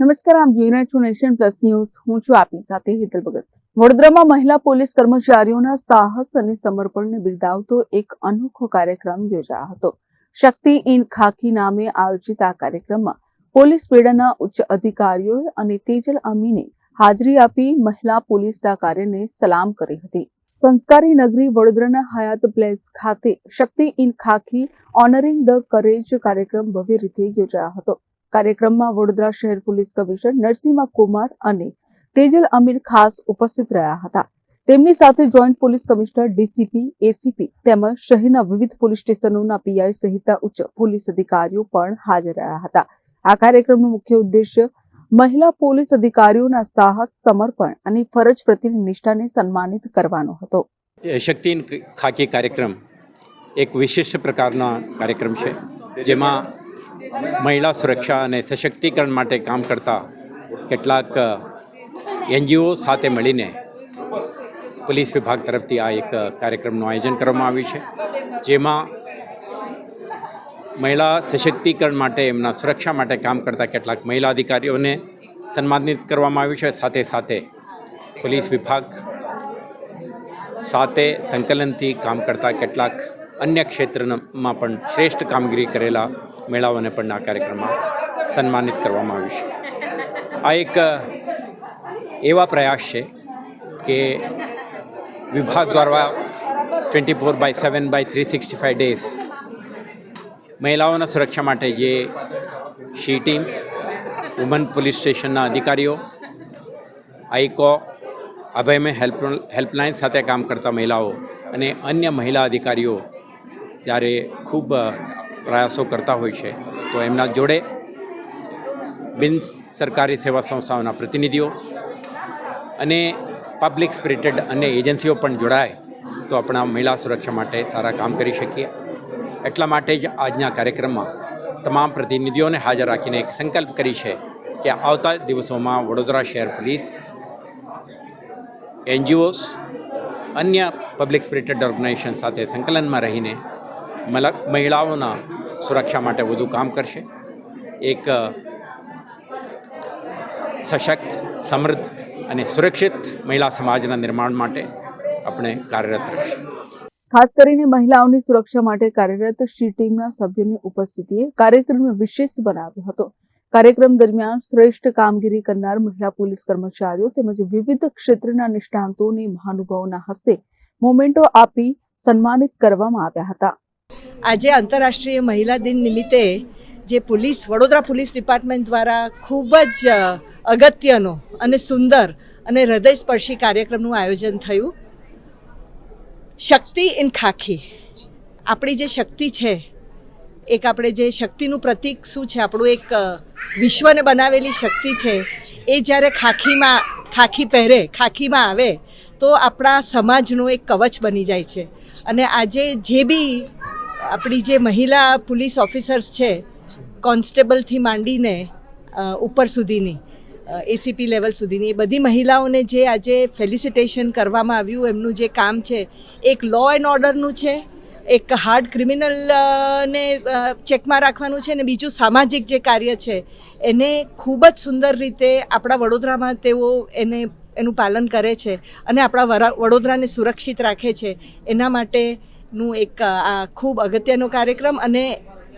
નમસ્કાર, આપ જોઈ રહ્યા છો નેશન પ્લસ ન્યૂઝ. હું છું આપની સાથે હેતલ ભગત. વડોદરામાં મહિલા પોલીસ કર્મચારીઓના સાહસ અને સમર્પણને બિરદાવતો એક અનોખો કાર્યક્રમ યોજાયો હતો. શક્તિ ઇન ખાકી નામે આયોજિત આ કાર્યક્રમમાં પોલીસ બેડાના ઉચ્ચ અધિકારીઓએ અને તેજલ અમીને હાજરી આપી મહિલા પોલીસના કાર્યને સલામ કરી હતી. સંસ્કારી નગરી વડોદરાના હયાત પ્લેસ ખાતે શક્તિ ઇન ખાકી ઓનરિંગ ધ કરેજ કાર્યક્રમ ભવ્ય રીતે યોજાયો હતો. કાર્યક્રમમાં વડોદરા શહેર પોલીસ કમિશનર નરસિંહ કુમાર અને તેજલ અમીર ખાસ ઉપસ્થિત રહ્યા હતા. તેમની સાથે joint police commissioner, DCP, ACP તેમજ શહેરના વિવિધ પોલીસ સ્ટેશનોના પીઆઈ સહિતના ઉચ્ચ પોલીસ અધિકારીઓ પણ હાજર રહ્યા હતા. આ કાર્યક્રમનો મુખ્ય ઉદ્દેશ્ય મહિલા પોલીસ અધિકારીઓના સાહસ, સમર્પણ અને ફરજ પ્રત્યેની નિષ્ઠાને સન્માનિત કરવાનો હતો. શક્તિ ઇન ખાકી કાર્યક્રમ એક વિશિષ્ટ પ્રકારનો કાર્યક્રમ છે, જેમાં મહિલા સુરક્ષા અને સશક્તિકરણ માટે કામ કરતા કેટલાક એનજીઓ સાથે મળીને પોલીસ વિભાગ તરફથી આ એક કાર્યક્રમનું આયોજન કરવામાં આવ્યું છે, જેમાં મહિલા સશક્તિકરણ માટે, એમના સુરક્ષા માટે કામ કરતા કેટલાક મહિલા અધિકારીઓને સન્માનિત કરવામાં આવ્યું છે. સાથે સાથે પોલીસ વિભાગ સાથે સંકલનથી કામ કરતા કેટલાક અન્ય ક્ષેત્રમાં પણ શ્રેષ્ઠ કામગીરી કરેલા મહિલાઓને પણ આ કાર્યક્રમમાં સન્માનિત કરવામાં આવ્યું છે. આ એક એવા પ્રયાસ છે કે વિભાગ દ્વારા 24/7/365 ડેઝ મહિલાઓના સુરક્ષા માટે જે શી ટીમ્સ, વુમન પોલીસ સ્ટેશનના અધિકારીઓ, આઈકો, અભયમે હેલ્પલાઇન સાથે કામ કરતા મહિલાઓ અને અન્ય મહિલા અધિકારીઓ જ્યારે ખૂબ પ્રયાસો કરતા હોય છે, તો એમના જોડે બિન સરકારી સેવા સંસ્થાઓના પ્રતિનિધિઓ અને પબ્લિક સ્પિરિટેડ અન્ય એજન્સીઓ પણ જોડાય તો આપણા મહિલા સુરક્ષા માટે સારા કામ કરી શકીએ. એટલા માટે જ આજના કાર્યક્રમમાં તમામ પ્રતિનિધિઓને હાજર રાખીને એક સંકલ્પ કરી છે કે આવતા દિવસોમાં વડોદરા શહેર પોલીસ, એનજીઓસ, અન્ય પબ્લિક સ્પિરિટેડ ઓર્ગેનાઇઝેશન સાથે સંકલનમાં રહીને મહિલાઓના સુરક્ષા માટે વધુ કામ કરશે. એક સશક્ત, સમૃદ્ધ અને સુરક્ષિત મહિલા સમાજના નિર્માણ માટે આપણે કાર્યરત રહીશું. ખાસ કરીને મહિલાઓની સુરક્ષા માટે કાર્યરત શી ટીમના સભ્યોની ઉપસ્થિતિએ કાર્યક્રમને વિશેષ બનાવ્યો હતો. કાર્યક્રમ દરમિયાન શ્રેષ્ઠ કામગીરી કરનાર મહિલા પોલીસ કર્મચારીઓ તેમજ વિવિધ ક્ષેત્રના નિષ્ણાંતોને મહાનુભાવોના હસ્તે મોમેન્ટો આપી સન્માનિત કરવામાં આવ્યા હતા. આજે આંતરરાષ્ટ્રીય મહિલા દિન નિમિત્તે જે વડોદરા પોલીસ ડિપાર્ટમેન્ટ દ્વારા ખૂબ જ અગત્યનો અને સુંદર અને હૃદયસ્પર્શી કાર્યક્રમનું આયોજન થયું. શક્તિ ઇન ખાકી, આપણી જે શક્તિ છે, એક આપણે જે શક્તિનું પ્રતીક શું છે, આપણું એક વિશ્વને બનાવેલી શક્તિ છે, એ જ્યારે ખાખી પહેરે, ખાખીમાં આવે તો આપણા સમાજનો એક કવચ બની જાય છે. અને આજે જે બી આપણી જે મહિલા પોલીસ ઓફિસર્સ છે, કોન્સ્ટેબલથી માંડીને ઉપર સુધીની, એસીપી લેવલ સુધીની, એ બધી મહિલાઓને જે આજે ફેલિસિટેશન કરવામાં આવ્યું, એમનું જે કામ છે એક લો એન્ડ ઓર્ડરનું છે, એક હાર્ડ ક્રિમિનલને ચેકમાં રાખવાનું છે, અને બીજું સામાજિક જે કાર્ય છે એને ખૂબ જ સુંદર રીતે આપણા વડોદરામાં તેઓ એનું પાલન કરે છે અને આપણા વડોદરાને સુરક્ષિત રાખે છે. એના માટેનું એક આ ખૂબ અગત્યનો કાર્યક્રમ, અને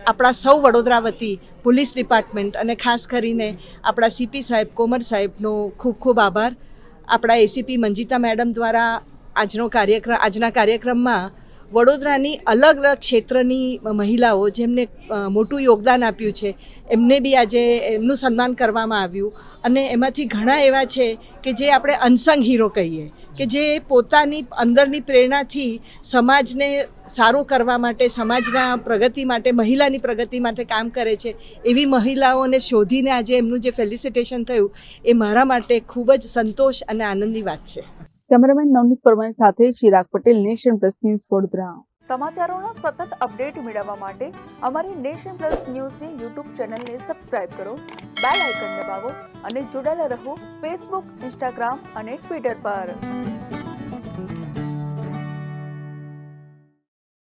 આપણા સૌ વડોદરા વતી પોલીસ ડિપાર્ટમેન્ટ અને ખાસ કરીને આપણા સીપી સાહેબ, કોમર સાહેબનો ખૂબ ખૂબ આભાર. આપણા એસીપી મંજિતા મેડમ દ્વારા આજના કાર્યક્રમમાં વડોદરાની અલગ અલગ ક્ષેત્રની મહિલાઓ જેમને મોટું યોગદાન આપ્યું છે, એમને બી આજે એમનું સન્માન કરવામાં આવ્યું. અને એમાંથી ઘણા એવા છે કે જે આપણે અનસંગ હીરો કહીએ, કે જે પોતાની અંદરની પ્રેરણાથી સમાજને સારું કરવા માટે, સમાજના પ્રગતિ માટે, મહિલાની પ્રગતિ માટે કામ કરે છે. એવી મહિલાઓને શોધીને આજે એમનું જે ફેલિસિટેશન થયું, એ મારા માટે ખૂબ જ સંતોષ અને આનંદની વાત છે. કેમેરામેન નવનીત પરમાર સાથે Chirag Patel, Nation Plus News, Vadodara. સમાચારોનો સતત અપડેટ મેળવવા માટે અમારી નેશન પ્લસ ન્યૂઝની યુટ્યુબ ચેનલને સબસ્ક્રાઇબ કરો, બેલ આઇકન દબાવો અને જોડાયેલા રહો ફેસબુક, ઇન્સ્ટાગ્રામ અને ટ્વિટર પર.